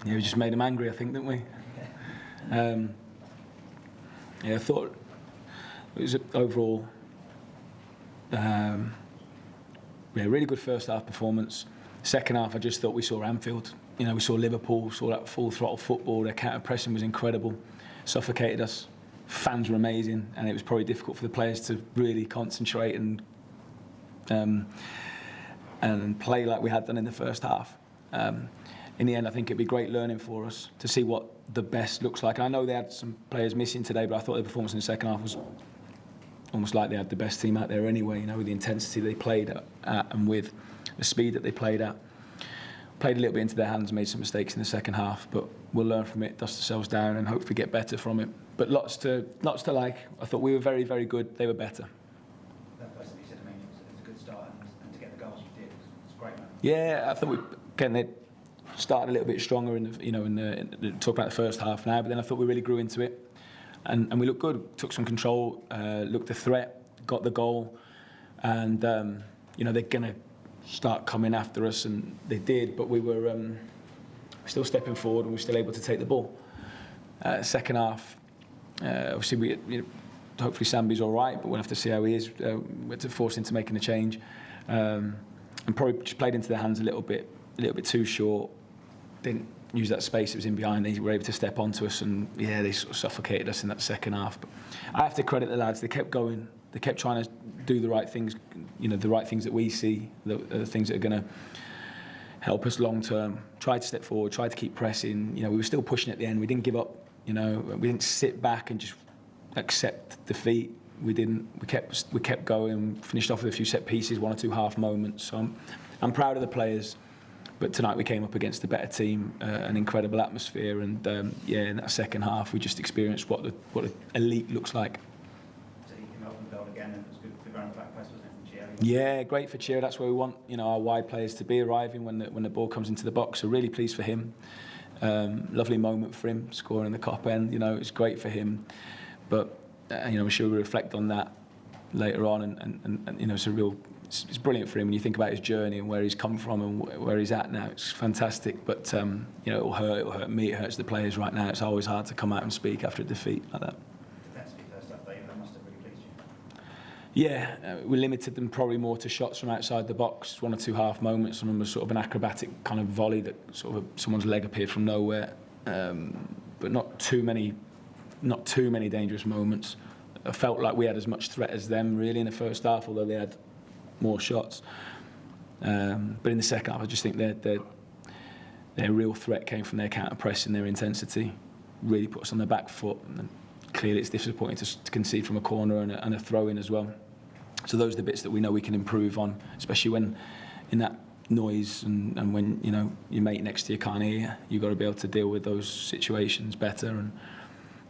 Yeah, we just made them angry, I think, didn't we? Yeah, I thought it was overall really good first half performance. Second half, I just thought we saw Anfield. You know, we saw Liverpool, saw that full throttle football. Their counter pressing was incredible, suffocated us. Fans were amazing, and it was probably difficult for the players to really concentrate and play like we had done in the first half. In the end, I think it'd be great learning for us to see what the best looks like. And I know they had some players missing today, but I thought their performance in the second half was almost like they had the best team out there anyway, you know, with the intensity they played at and with the speed that they played at. Played a little bit into their hands, made some mistakes in the second half, but we'll learn from it, dust ourselves down and hopefully get better from it. But lots to like. I thought we were very, very good. They were better. That first thing you said, I mean, it was a good start, and to get the goals you did, it's great, man. Yeah, I thought they started a little bit stronger in the talk about the first half now, but then I thought we really grew into it, and we looked good. Took some control, looked a threat, got the goal, and they're gonna start coming after us, and they did. But we were still stepping forward, and we were still able to take the ball. Second half. Obviously, hopefully Sambi's all right, but we'll have to see how he is. We had to force him to making a change, and probably just played into their hands a little bit too short. Didn't use that space that was in behind. They were able to step onto us, and they sort of suffocated us in that second half. But I have to credit the lads. They kept going. They kept trying to do the right things. The right things that we see, the things that are going to help us long term. Tried to step forward. Tried to keep pressing. We were still pushing at the end. We didn't give up. We didn't sit back and just accept defeat. We didn't. We kept going. Finished off with a few set pieces, one or two half moments. So I'm proud of the players. But tonight we came up against a better team, an incredible atmosphere, and in that second half we just experienced what the elite looks like. So you came up and goal again, and it was good around the back post, wasn't it, from Chio? Yeah, great for Chio. That's where we want our wide players to be, arriving when the ball comes into the box. So really pleased for him. Lovely moment for him, scoring the cop end. It's great for him. But I'm sure we'll reflect on that later on, and it's brilliant for him when you think about his journey and where he's come from and where he's at now. It's fantastic, but it'll hurt me, it hurts the players right now. It's always hard to come out and speak after a defeat like that. Defensively, first half, that must have really pleased you. Yeah, we limited them probably more to shots from outside the box, one or two half moments. Some of them was sort of an acrobatic kind of volley that sort of someone's leg appeared from nowhere, but not too many dangerous moments. I felt like we had as much threat as them really in the first half, although they had more shots. But in the second half, I just think their real threat came from their counter press and their intensity. Really put us on the back foot. And clearly, it's disappointing to concede from a corner and a throw in as well. So those are the bits that we know we can improve on, especially when in that noise and when your mate next to you can't hear you. You've got to be able to deal with those situations better.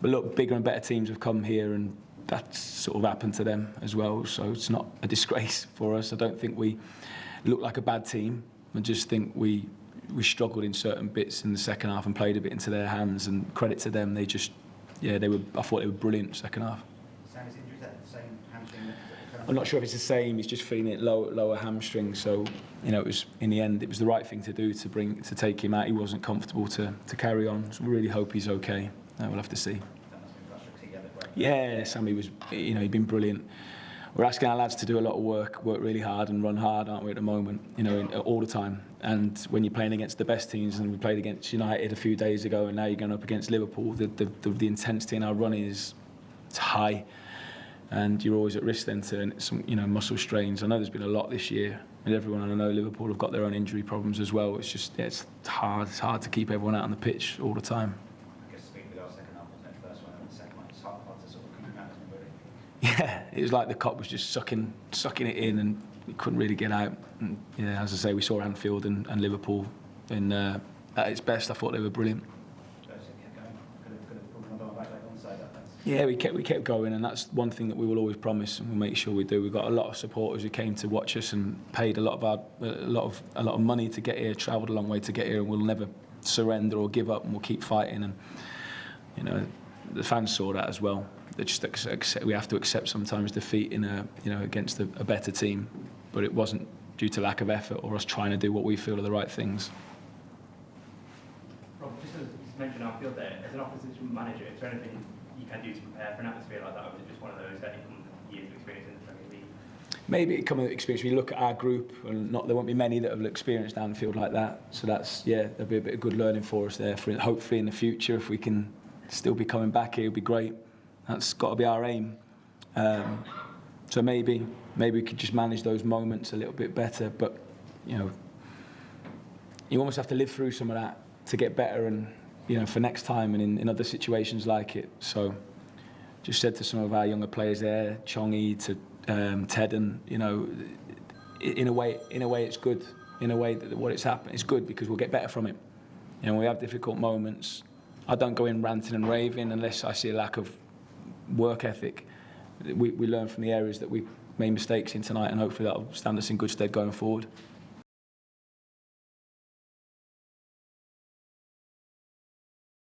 But look, bigger and better teams have come here, and that's sort of happened to them as well. So it's not a disgrace for us. I don't think we look like a bad team. I just think we struggled in certain bits in the second half and played a bit into their hands. And credit to them, I thought they were brilliant second half. Sammy's injury, is that the same hamstring? I'm not sure if it's the same. He's just feeling it lower hamstring. So it was in the end, it was the right thing to do to take him out. He wasn't comfortable to carry on. So we really hope he's okay. We'll have to see. Yeah, Sammy was, he'd been brilliant. We're asking our lads to do a lot of work really hard and run hard, aren't we, at the moment, all the time. And when you're playing against the best teams, and we played against United a few days ago, and now you're going up against Liverpool, the intensity in our running is high. And you're always at risk then to some, muscle strains. I know there's been a lot this year, and everyone I know, Liverpool have got their own injury problems as well. It's just, it's hard. It's hard to keep everyone out on the pitch all the time. Yeah, it was like the cop was just sucking it in, and he couldn't really get out. And, as I say, we saw Anfield and Liverpool, and at its best, I thought they were brilliant. Yeah, we kept going, and that's one thing that we will always promise, and we'll make sure we do. We've got a lot of supporters who came to watch us and paid a lot of money to get here, travelled a long way to get here, and we'll never surrender or give up, and we'll keep fighting. And the fans saw that as well. They just accept, we have to accept sometimes defeat against a better team, but it wasn't due to lack of effort or us trying to do what we feel are the right things. Rob, just just mentioned Anfield there. As an opposition manager, is there anything you can do to prepare for an atmosphere like that, or is it just one of those that comes with years of experience in the Premier League? Maybe it comes with experience. We look at our group, and there won't be many that have experienced Anfield like that. So there'll be a bit of good learning for us there. Hopefully in the future, if we can still be coming back here, it'll be great. That's got to be our aim. So maybe we could just manage those moments a little bit better. But you almost have to live through some of that to get better, and for next time and in other situations like it. So just said to some of our younger players there, Chongi to Ted, and in a way it's good. In a way that what it's happened, it's good because we'll get better from it. We have difficult moments. I don't go in ranting and raving unless I see a lack of work ethic. We learn from the areas that we made mistakes in tonight, and hopefully that'll stand us in good stead going forward.